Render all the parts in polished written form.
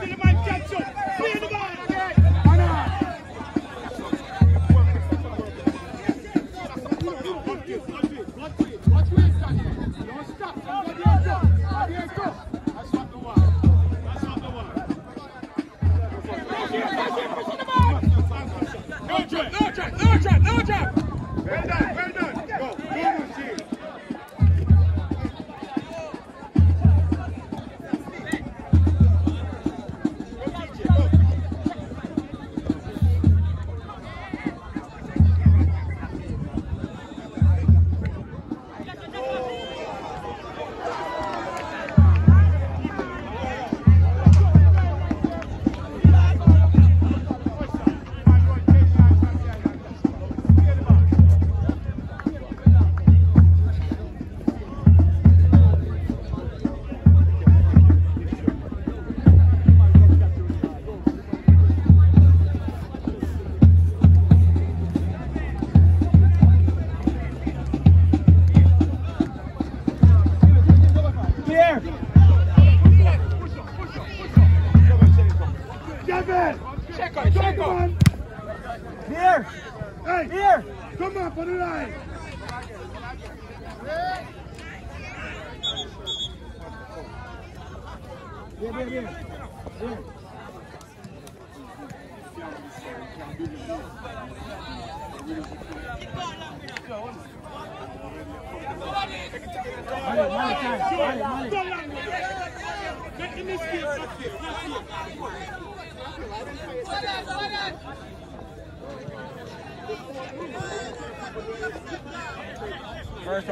Till the man catch Check on, check on. Here. Hey, here. Come on, for the line. Here. First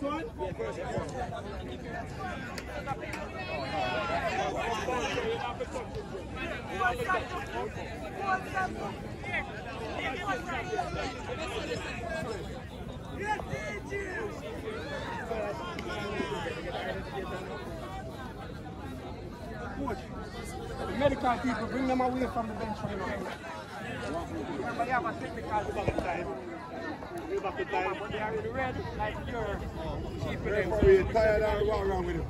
one. First one. Coach, the medical people, bring them away from the bench for now. Remember, they have a technical time. But they are really ready, like you're keeping them. We're tired of what wrong with him.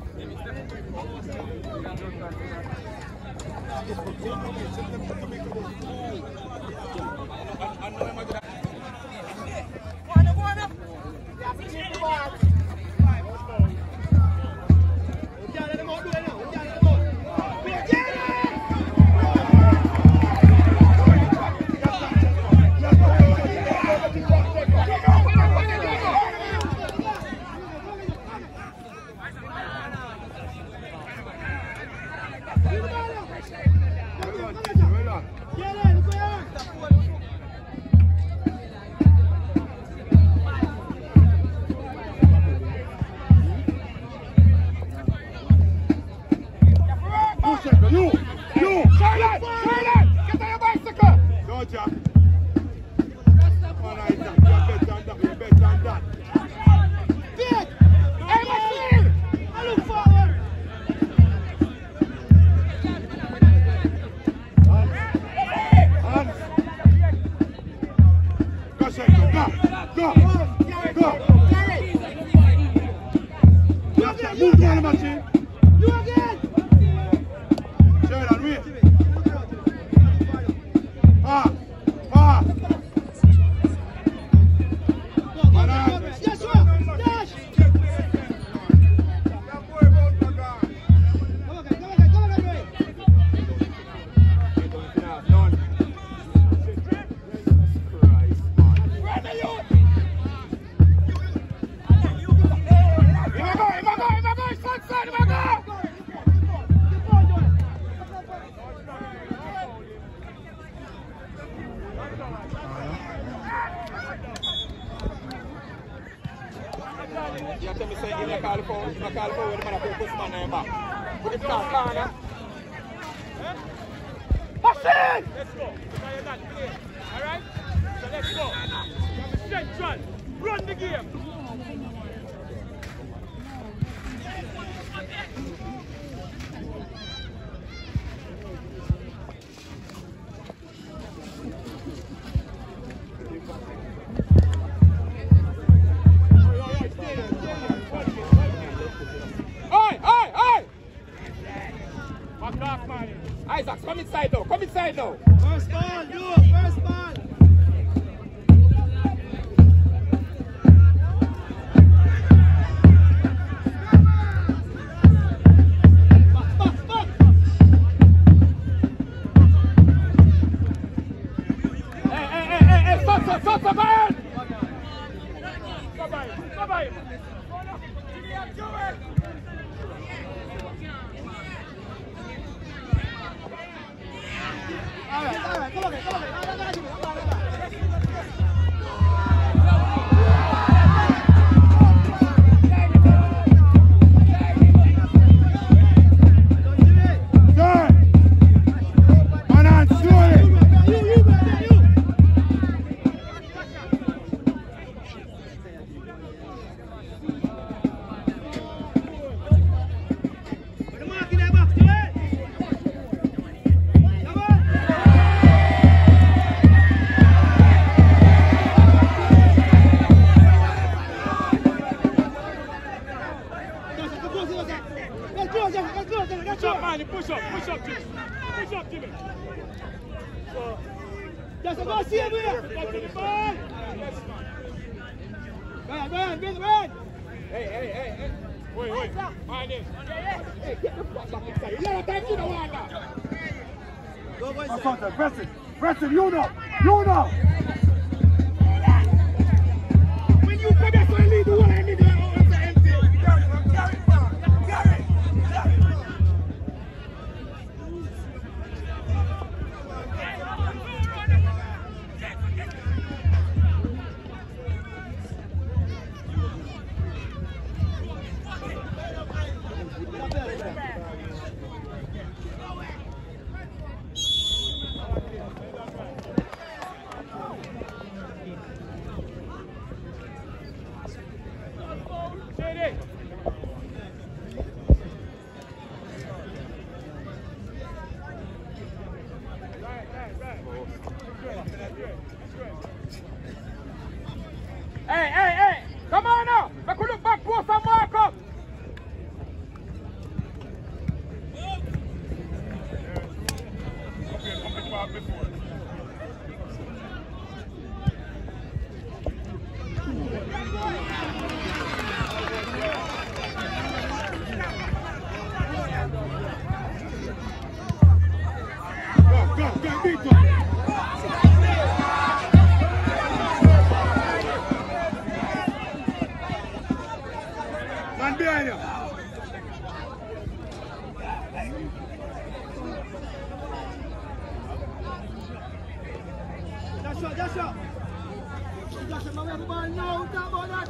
Isaac, come inside now. Come inside now. First ball, you. First ball. Hey, stop, man! Come by. All right, come on. Push up, man. Push up, Jimmy. Push up, Jimmy. So, Just go see him here. get to the ball. Run. Hey. Wait. Mind this. Hey, get the fuck back inside. You know thank you, no one now. Go, boys. Press it, you know. When you come here, so you leave the one I need to empty. Hey, come on now. Make we look back post and mark up. Man behind you. That's shot. Man, we have the ball now. Talk about that.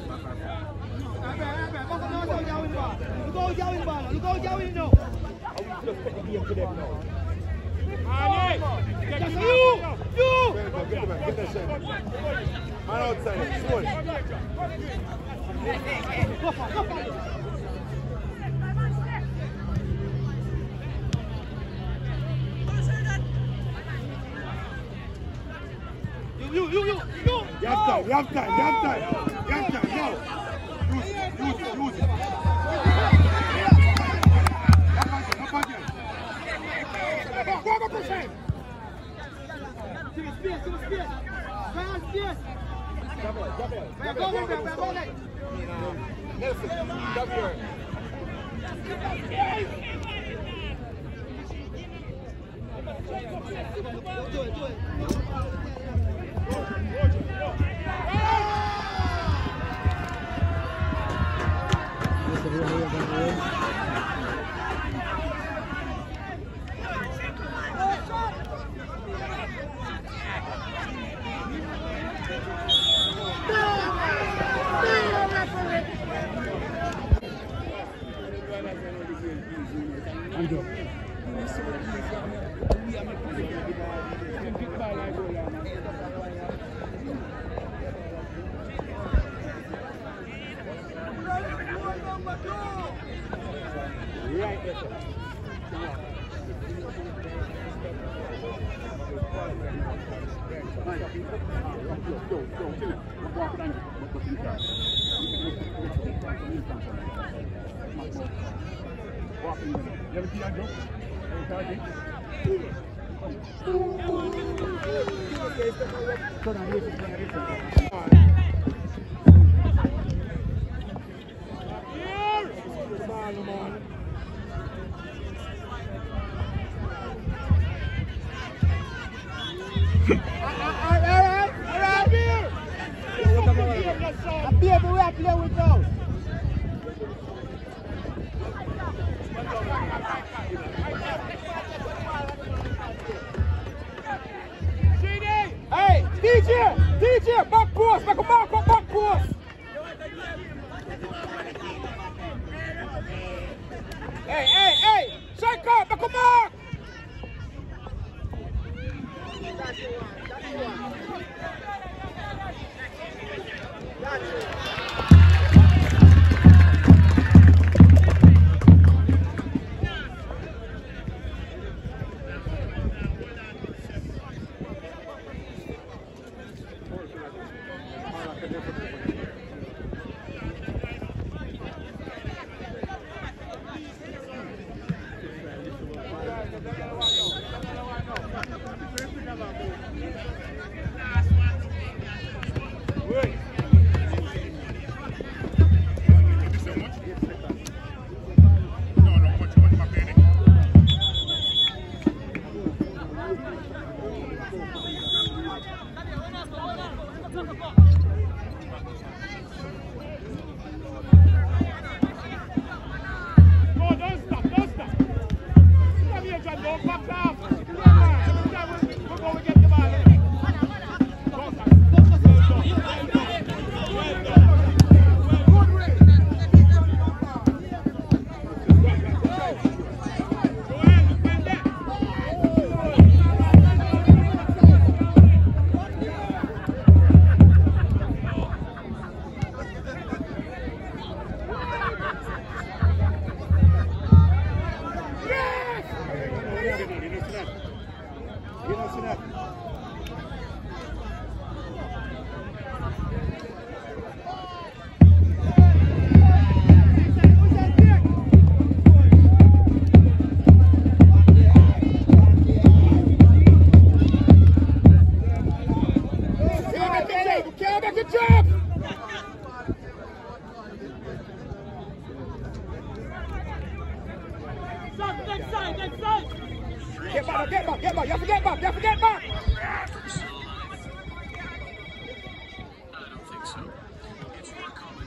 Look how you win ball. Look how you win now. Just take the game to them now. That's you. Get that shot. Man outside. Sword. Go for it. You. You have time. Now. Use it. Up again. Go, push him. Give me space. Fast space. Go. Nelson, come here. Do it. Right there. Hey, DJ, back post, make a mark up back post. Hey, check out, make a mark. That's Get back, get back, get back. You have to get back, you have to get back. I don't think so. It's more common.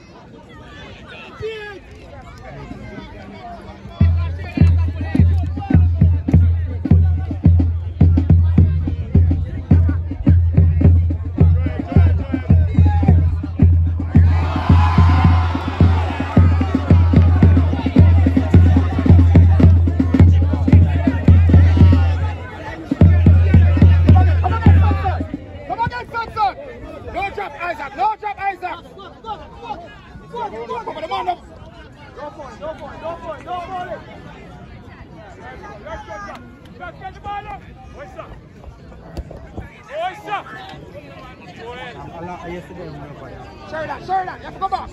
Sheridan, you have to go back.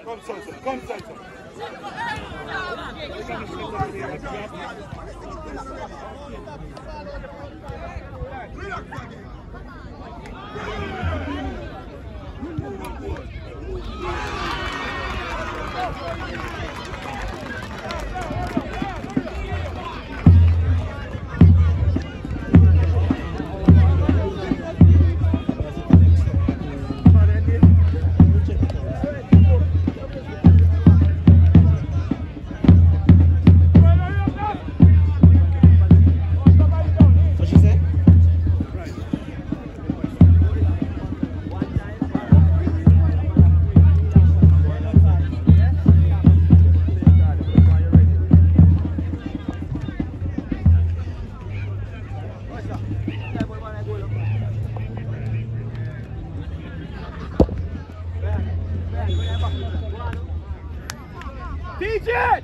Come, Sansa, come, Sansa.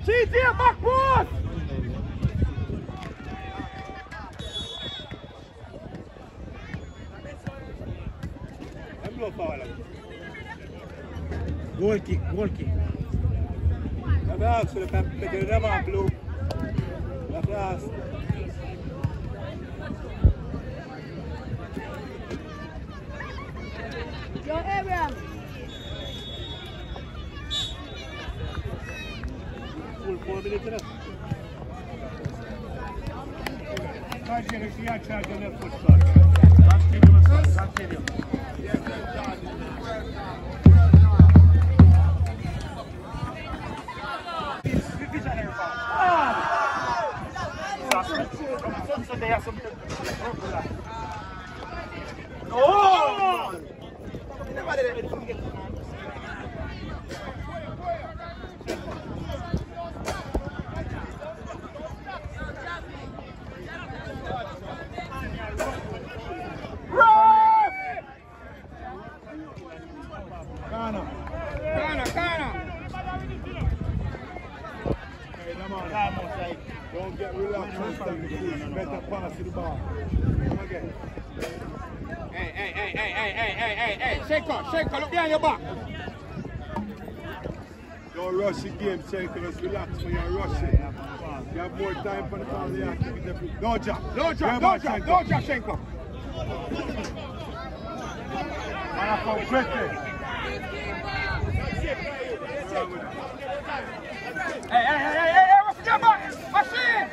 TJ, back post! Goal kick, goal kick. La classe, le mettez devant, Blue. La classe. Your area. Full 4 minutes left. Continue, see a charge on the foot shot. Continue. Don't get relaxed. Better pass to the ball. Come again. Hey, Shaker, look behind your back. Don't rush the game, Shaker. Just relax when you're rushing. You have more time for the time of the activity. Don't jump. Don't drop, Shaker. And I come quickly. Hey, what's your back? Machine!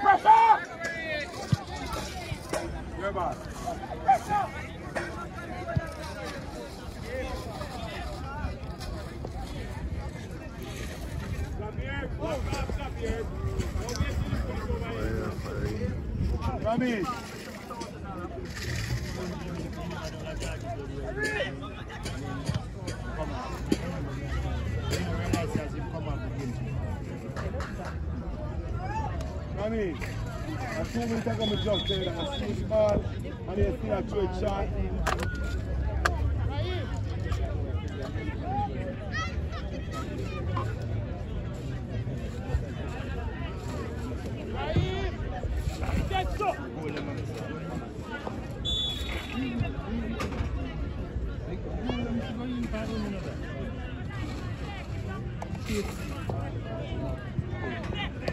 Pressure! You're back. Stop here. Ramesh. Ramesh, I told him to take on the jump there. I see his ball and he still a trade shot.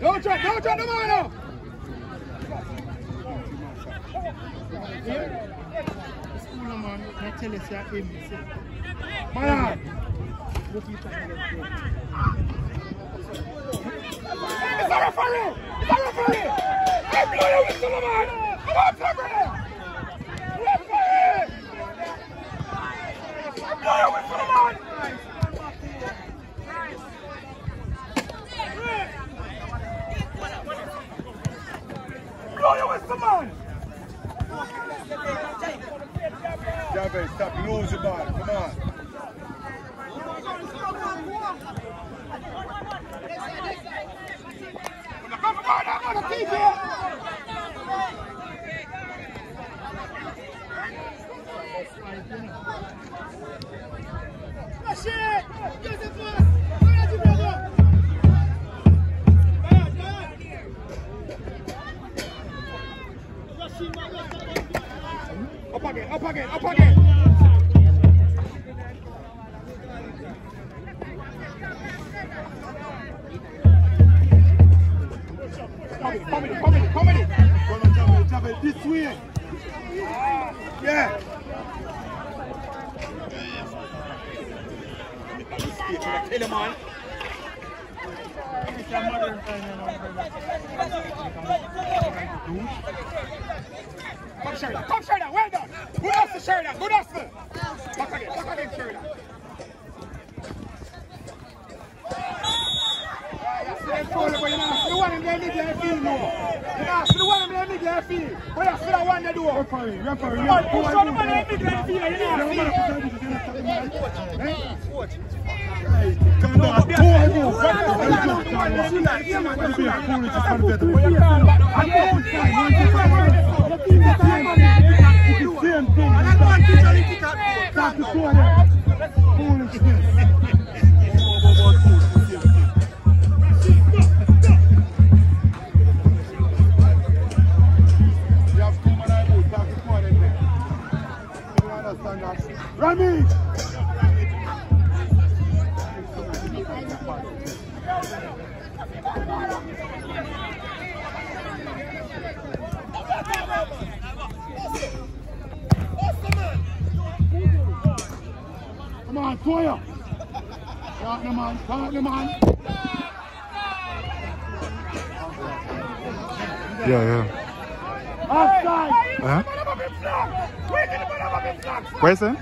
Don't drop the man now. I tell you, sir, him. Man. It's a referee! It's a referee! I blow you with Solomon! Come on, referee! Referee! I blow you with Solomon! Blow you with Solomon! Javed, stop losing the ball. Come on. Come on, I'm gonna keep it! That's it! Get the ball! Where are you, brother? Up again, up again, up again! Come in. Come on, Javed, this way. Yeah. Kill him, man. Come, Sheridan, well done. Good hustle, Sheridan, good hustle. Back again, Sheridan. You want him to make their field now. You want him to make their field. But you still want to do it. Referee. Push on the man and make their field. Rami! Come on, Toya! Start the man! Yeah. Outside! Where's that?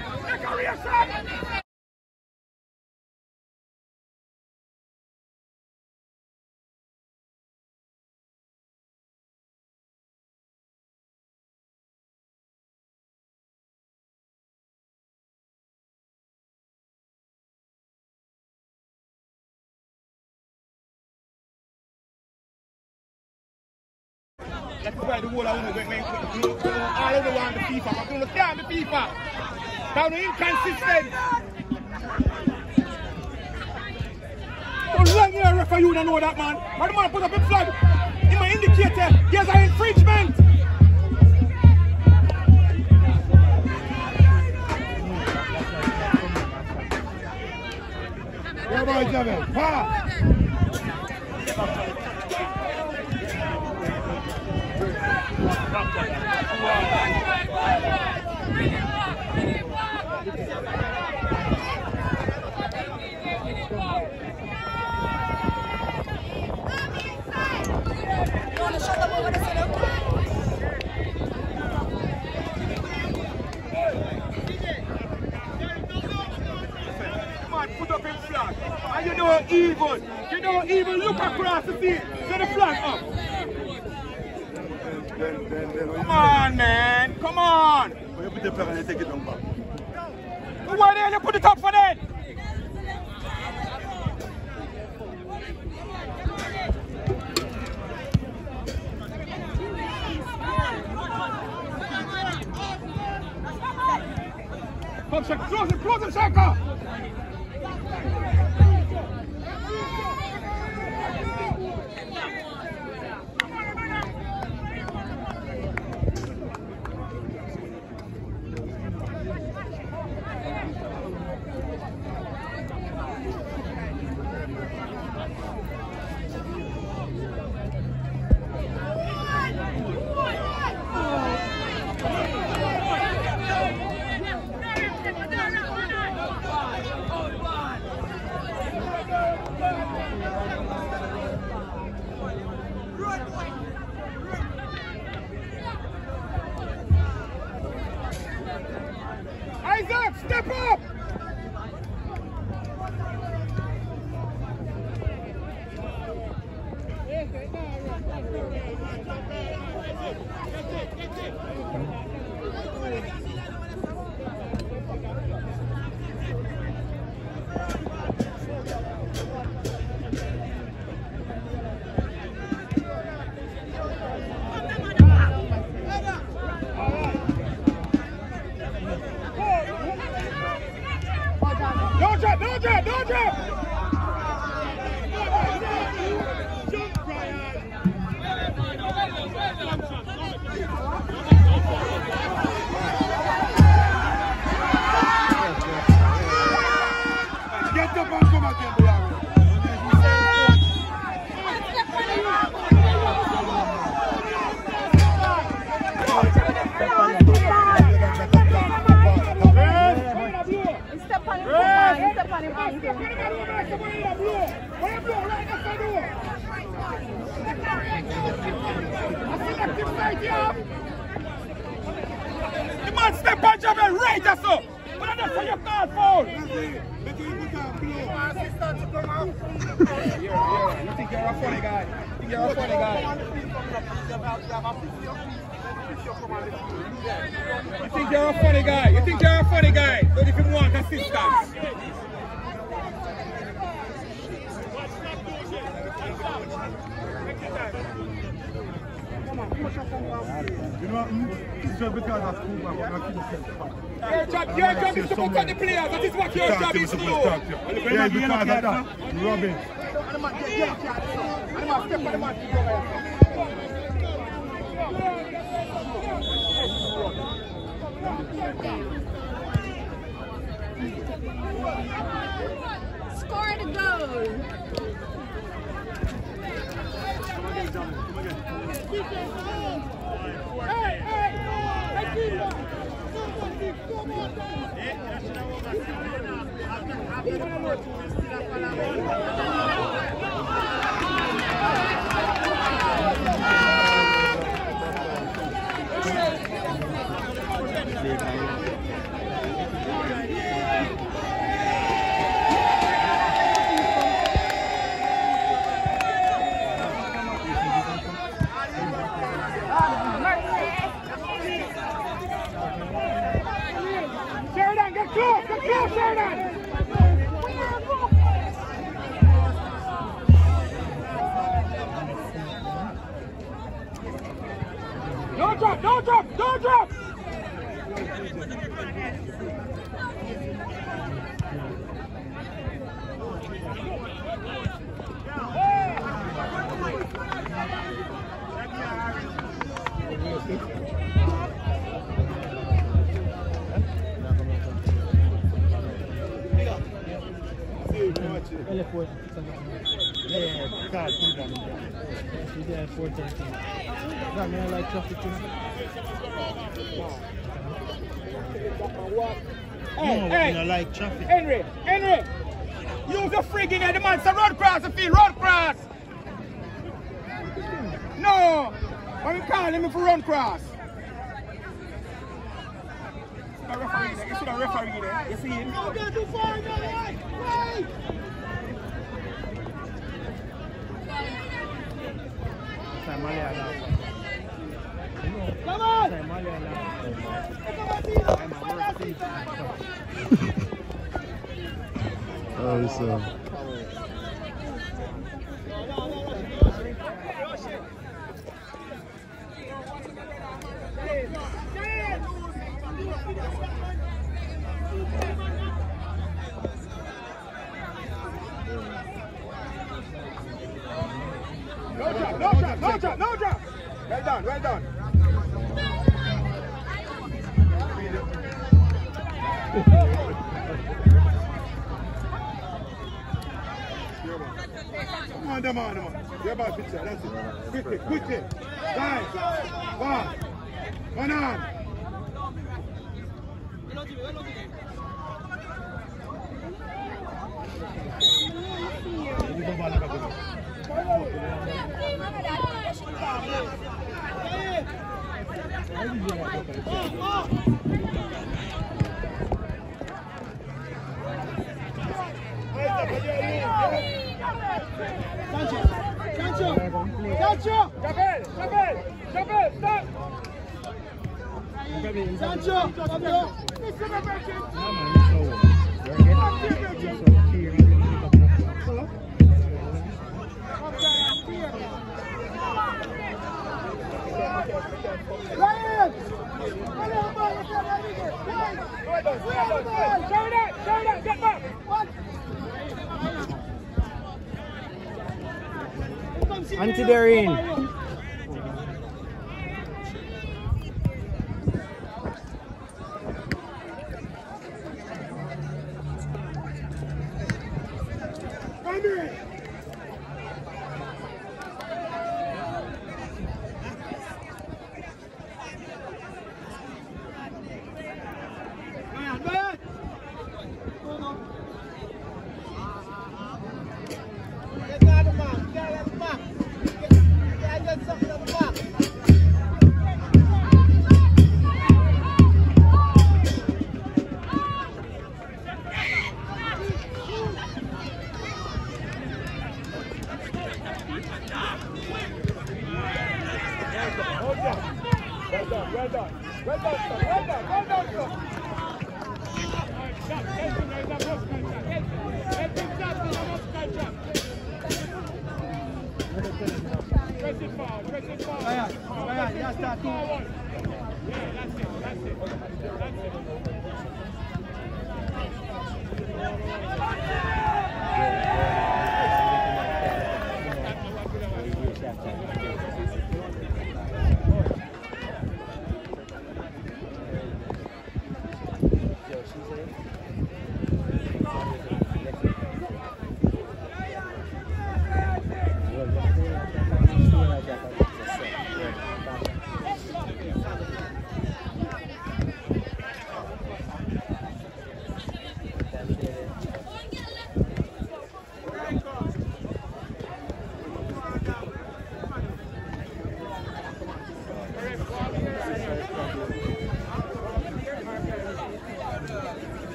That's why the whole I want to make all over around the FIFA. I'm going to down the FIFA. Down the inconsistent. Don't run here, ref, you don't know that, man. Why the man put up a flag? In my indicator, there's an infringement. Yeah, boy, Javed. Pass! Put up his flag. And you know even look across the field. Set the flag up. Come on, man. Come on. When you put the flag on, you take it down back. Why didn't you put it up for that? Come, Shaka. Close him, Shaka. Don't drop! Get up and come again, the man step on job and right or so. But that's how you call foul. You think you're a funny guy? You're a funny guy. You think you're a funny guy? You think you're a funny guy? But if you want assistance. You know what? It's just because of school, but I'm not your job is to put on the players. That is what your job is to do. Yeah, because of that. Robin. Score the goal. Sheridan, get close, Sheridan! Don't drop! Henry! Use your friggin' head, the man say road cross the field, road cross! No! But we can't let me for run cross. You see the referee there? You see him? Don't get too far, right? Come on! Oh, it's No drop! Well done. Come on. You're about picture, that's it. Quickly. Guys, one on. Sancho! Sancho! Jabel, stop! Sancho, come here. Ryan! Show that, get back! Anti-Darien.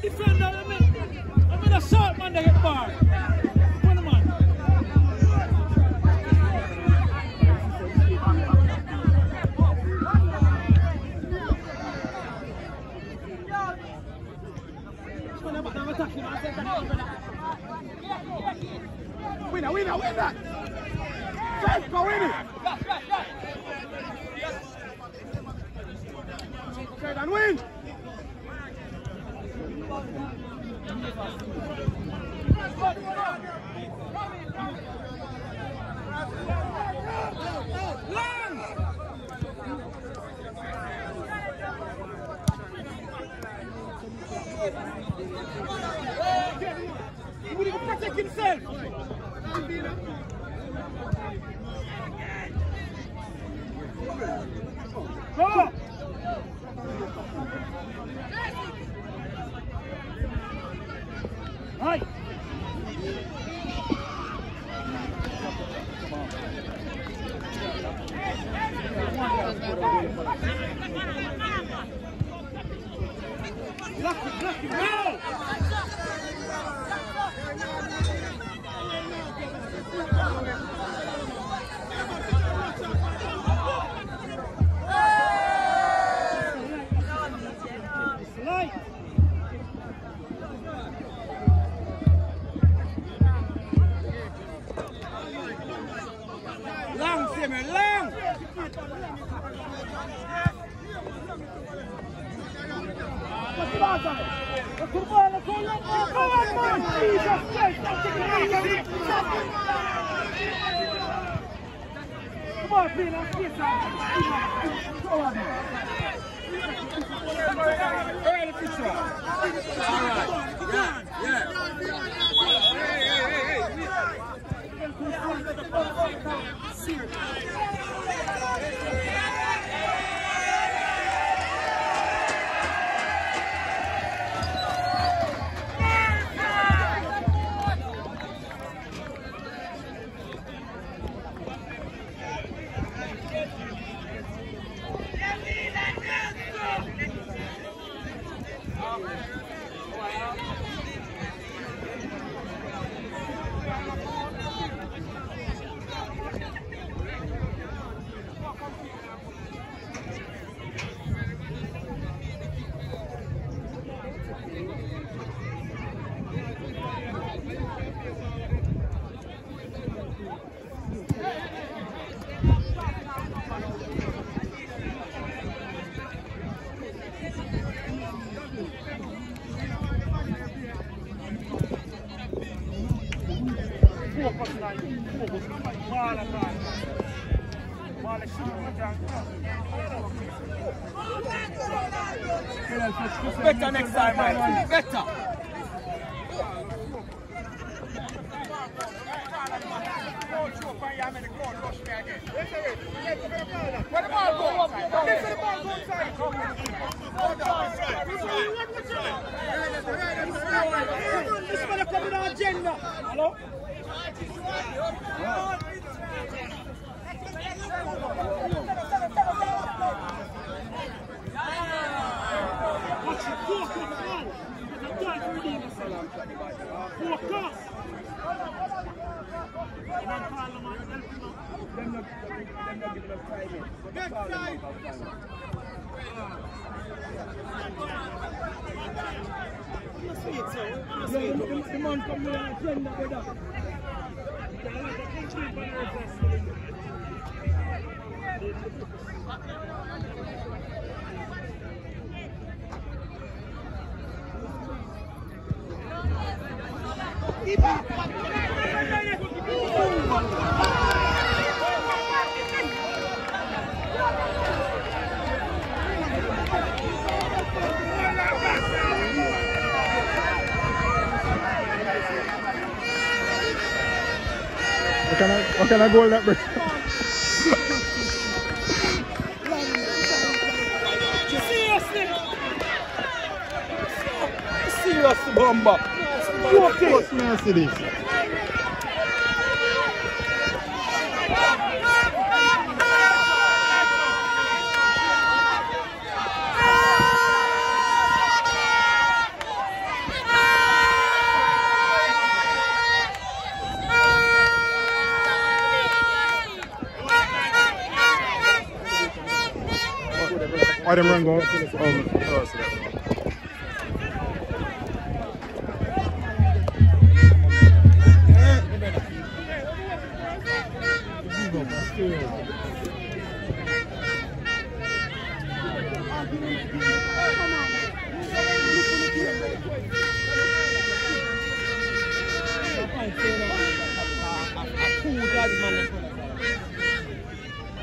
Defender, I'm in a short man to get bar. Put him on. Winner, winner, winner! Let's go, win it! Trade and win! He wouldn't even protect himself! Go! Right! Block it, go! Long, Simmer, long! Come on, man! Jesus Christ! Come on, play that face Come on, man! Early picture! Alright, yeah! Better next time, man. Better. Where the ball go? This is the ball go inside. This one come in our agenda. Hello? Watch it, focus now. There's a time to redeem yourself. Focus. Get side. You see it, sir. The man come with an agenda, brother. What can I go with that, bro? Serious bomber. What's nasty this? Or them run go? Oh, so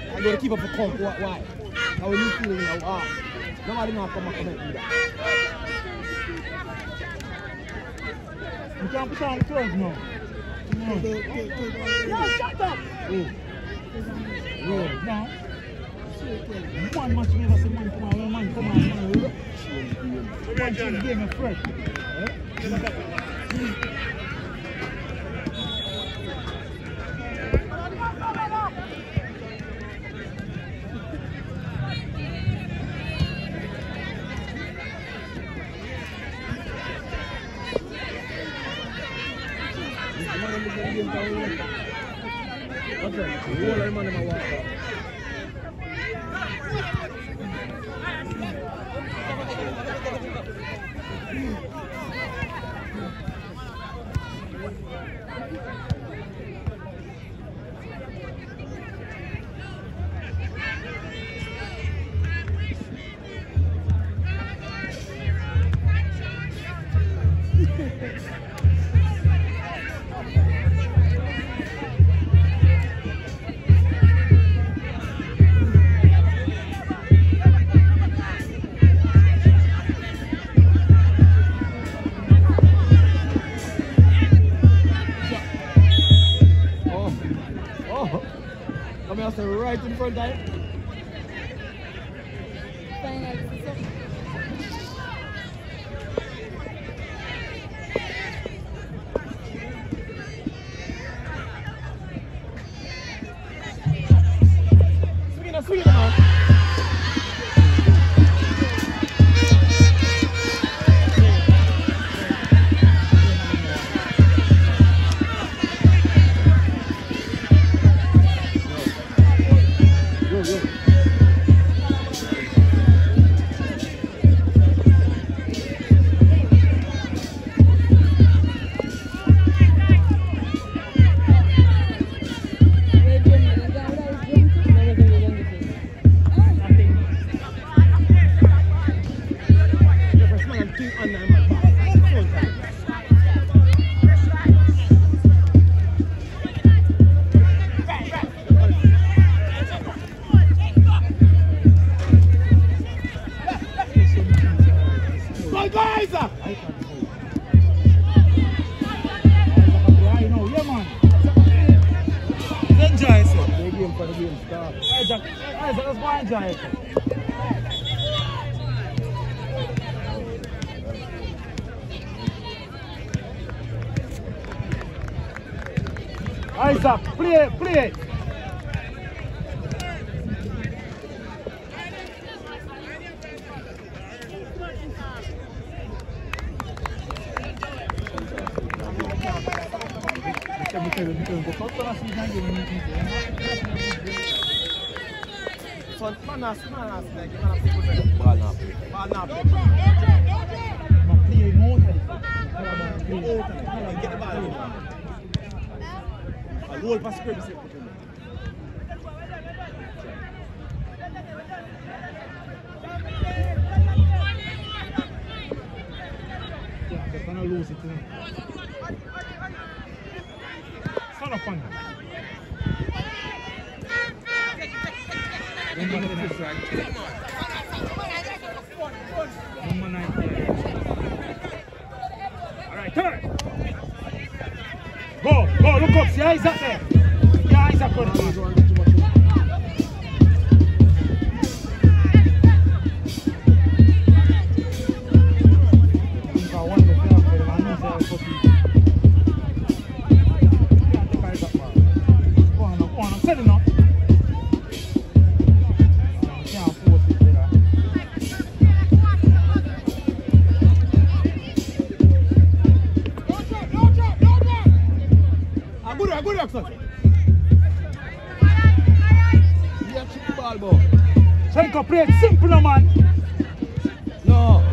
I'm going to keep up a comp. Why? How are you feeling now? Nobody not come back and do that. You can't put on the clothes now. No, shut up! No. One must give us a man come on, man come on, man. One should give me fresh. Right in front of it. Swing it, man. Isaac, play. Roll past script. They're gonna lose it. Stand up on it. Alright, turn it. Go, look up, see Isaac there. Yeah, Isaac got it. Play it simple no man. No.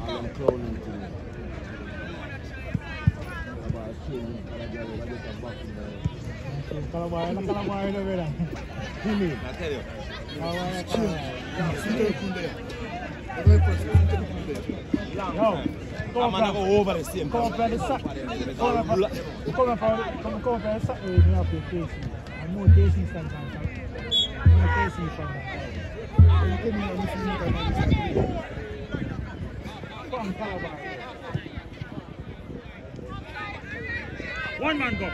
I'm clowning to me. Calabar, Calabar, brother. Who mean? I tell you. Yo, I'm gonna go over the same. come for the sack. Come for the sack. We have to face it. I'm more tasting sometimes. I'm more tasting from Calabar. One man go.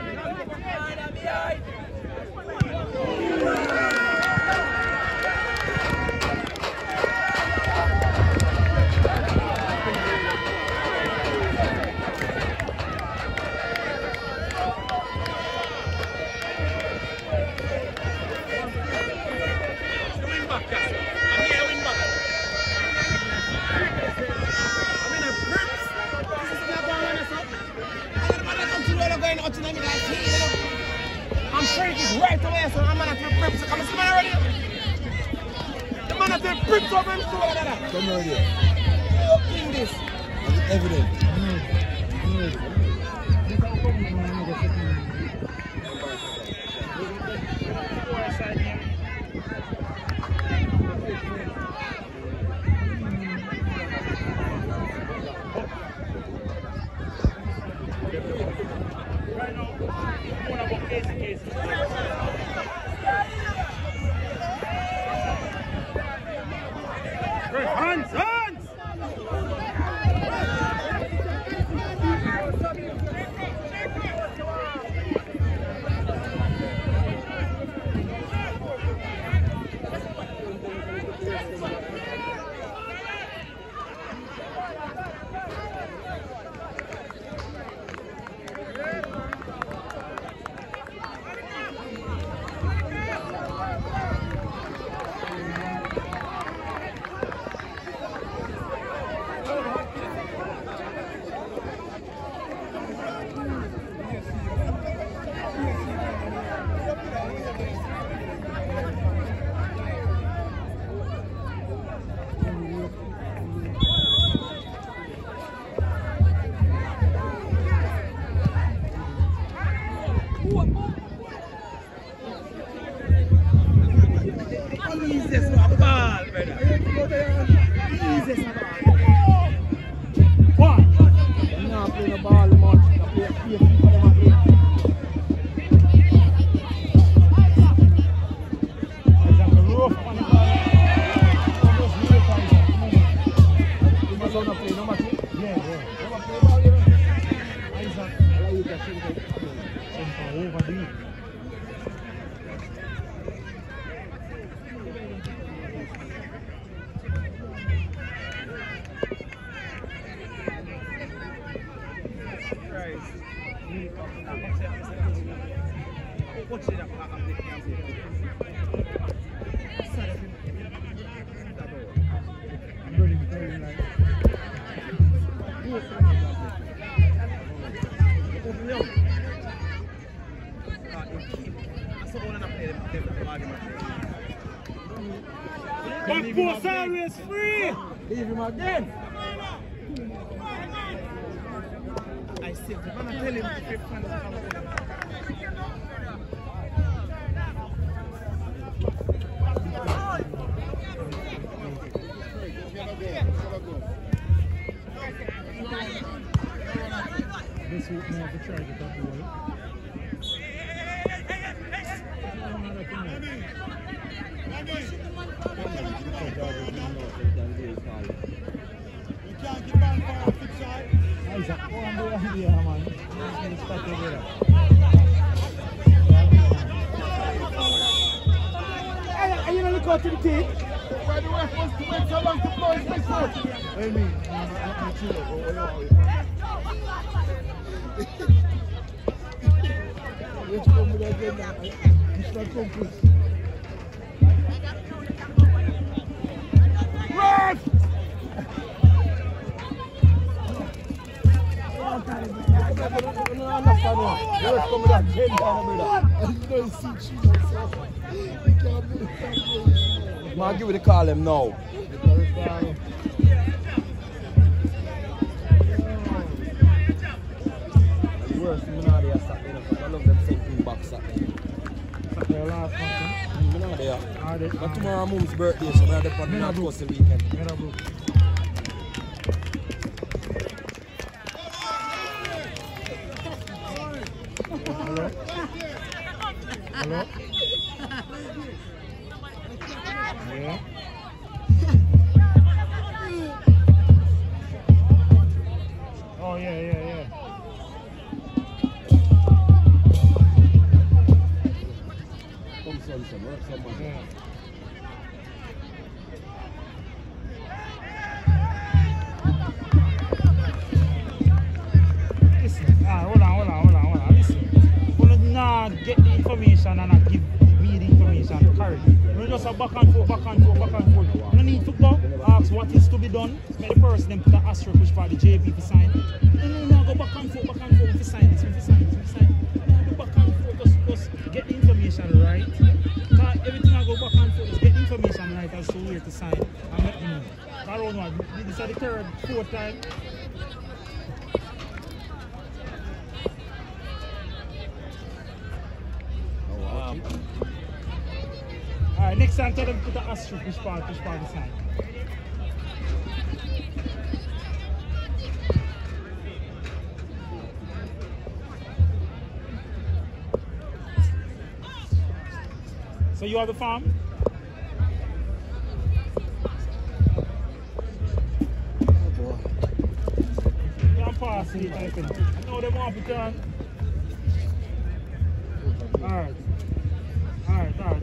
I'm freaking right away, so I'm gonna have to prep. I'm already. The man have to prep over him too. Come already. Look in this. It's evident. Hands! Back post always free! Leave him again. I still gonna tell him to flip from the this week now to try to get the ball. Isaac, go and do a video, man. Are you gonna look out to the tape? Why the ref wants to wait so long to blow his whistle? What do you mean? Let's come with that now. It's not complete. Ref! Man, give it a call him now. Worse than Minardi or something. I love them same back Saturday. Saturday last month. Minardi. But tomorrow mom's birthday, so I'm going to depend on the coast the weekend. Hello? Hello? Yeah? Oh, yeah. Come some work someone. Yeah. Listen, hold on. Listen. We're not get the information and not give me the information correctly. We're just a back and forth. We need to go ask what is to be done. Make the person then put an asterisk which for the JP to sign. No, go back and forth. We sign this. No, go back and forth. Just get the information right. Everything I go back and forth, just get the information right as to where to sign. And let me know. I don't know. This is the third, fourth time. Alright, next time tell them to put the asterisk which part to sign. So you are the farm? Oh boy. You can pass it, I think. I know they want to turn. Alright.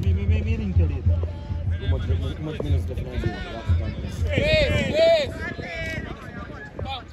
Maybe link it. How much minutes left now? Yes. Come.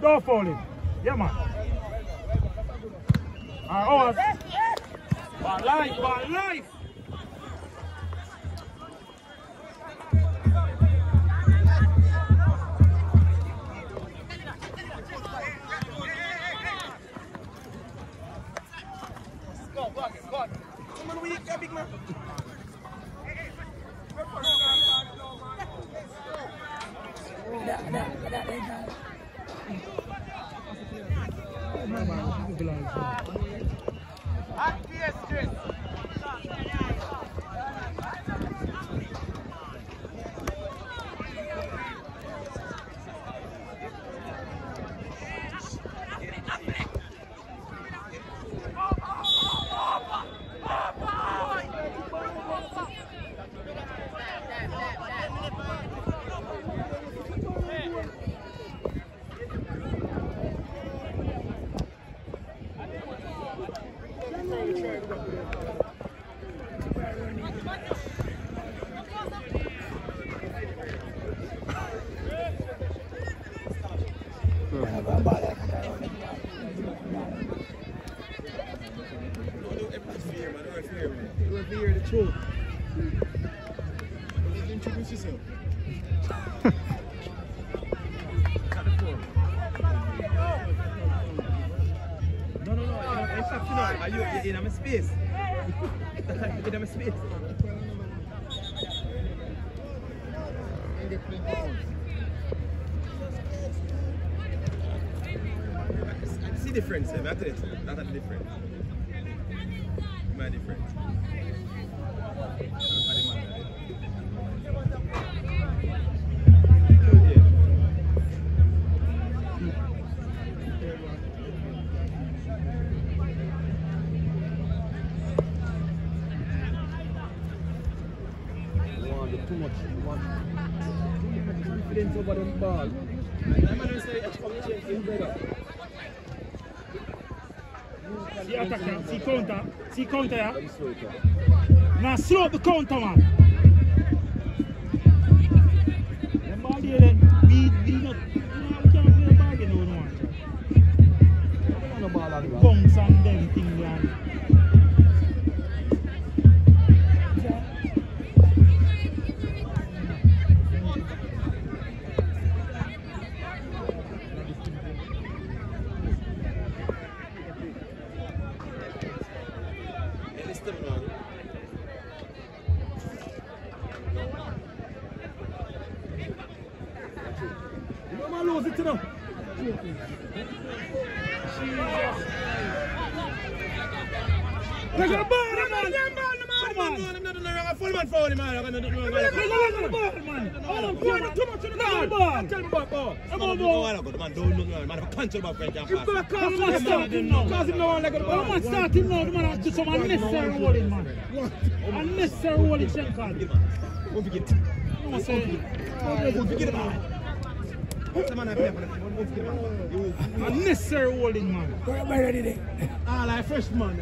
Don't foul him. Yeah, man. Alright, ball life. Go. Come on, we get big man. Introduce yourself. No. Are you in my space? In my space. the difference, that's it. That's the difference. My difference. Too much. Confidence over the ball. See attacker, see counter, yeah? Now slow up the counter, man. The ball there, we can't play the ball again, no one. Bounce and them thing there. Starting now, the man has just some unnecessary rolling, man. Unnecessary rolling, check card. Won't forget. Won't forget about it. Unnecessary rolling, man. Ah, like fresh man.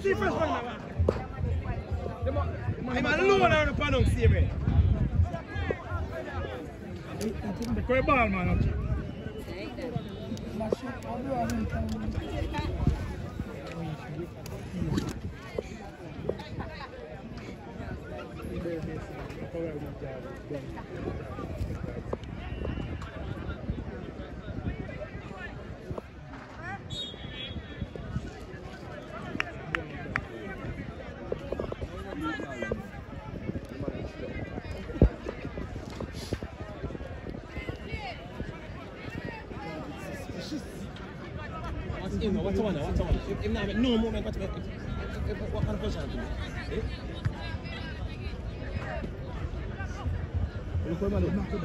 See first one. I'm alone on the panel, see me. The correct ball, man. What's the one? If not, no moment, what kind of person?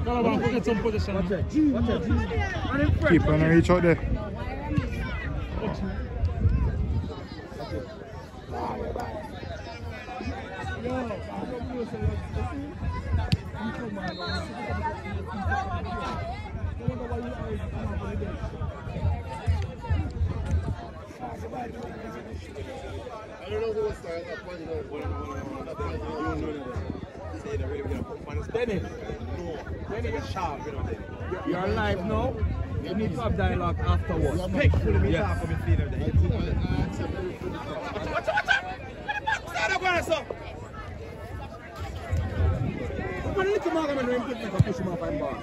Calabar, get some position. Watch it. Keep on reach out there. I don't know who was starting that point. Denny. Denny is sharp, you know, Denny. You're alive now. You need to have dialogue afterwards. Respectfully, me talk for me feeling there. What's up? Start up on us up. But a little more than when you push him off and ball.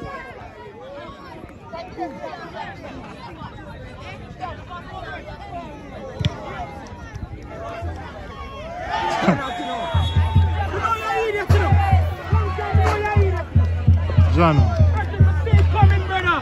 John. Coming, brother.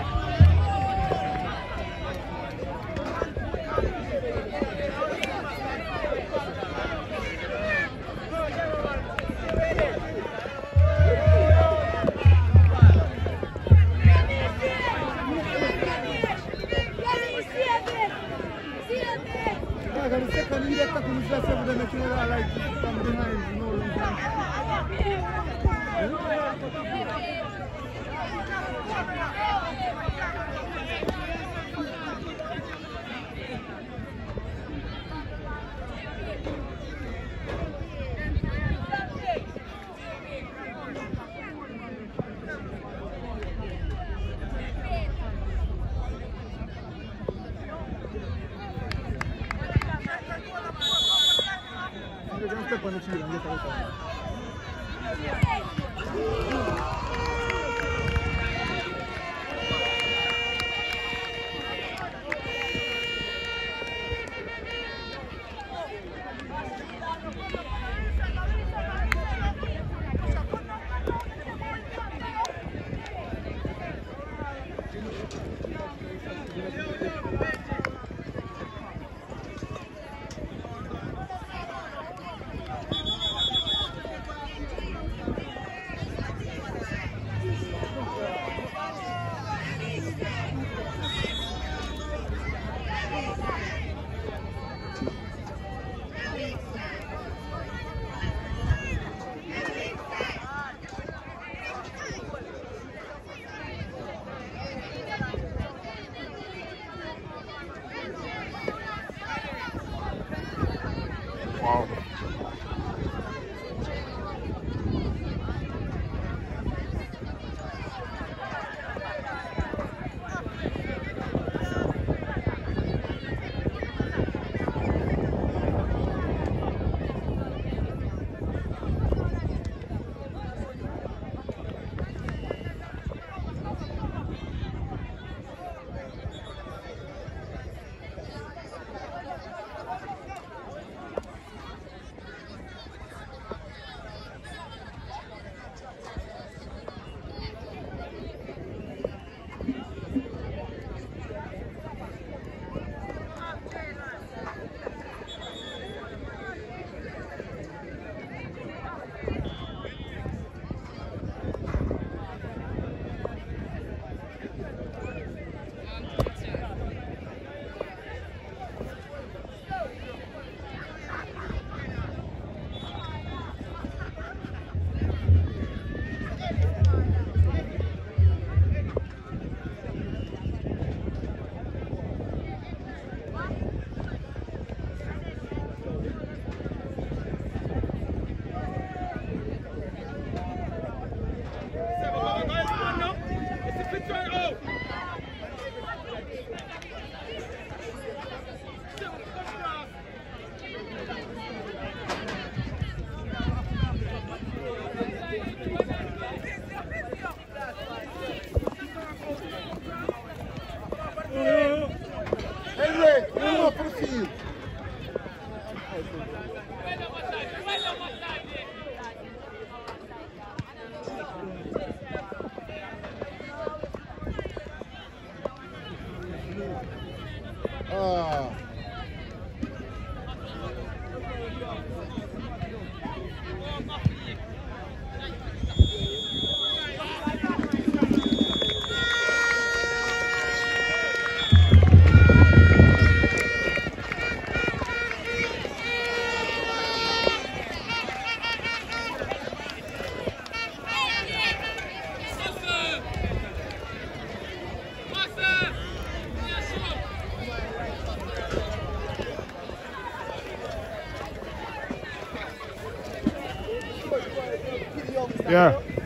Yeah.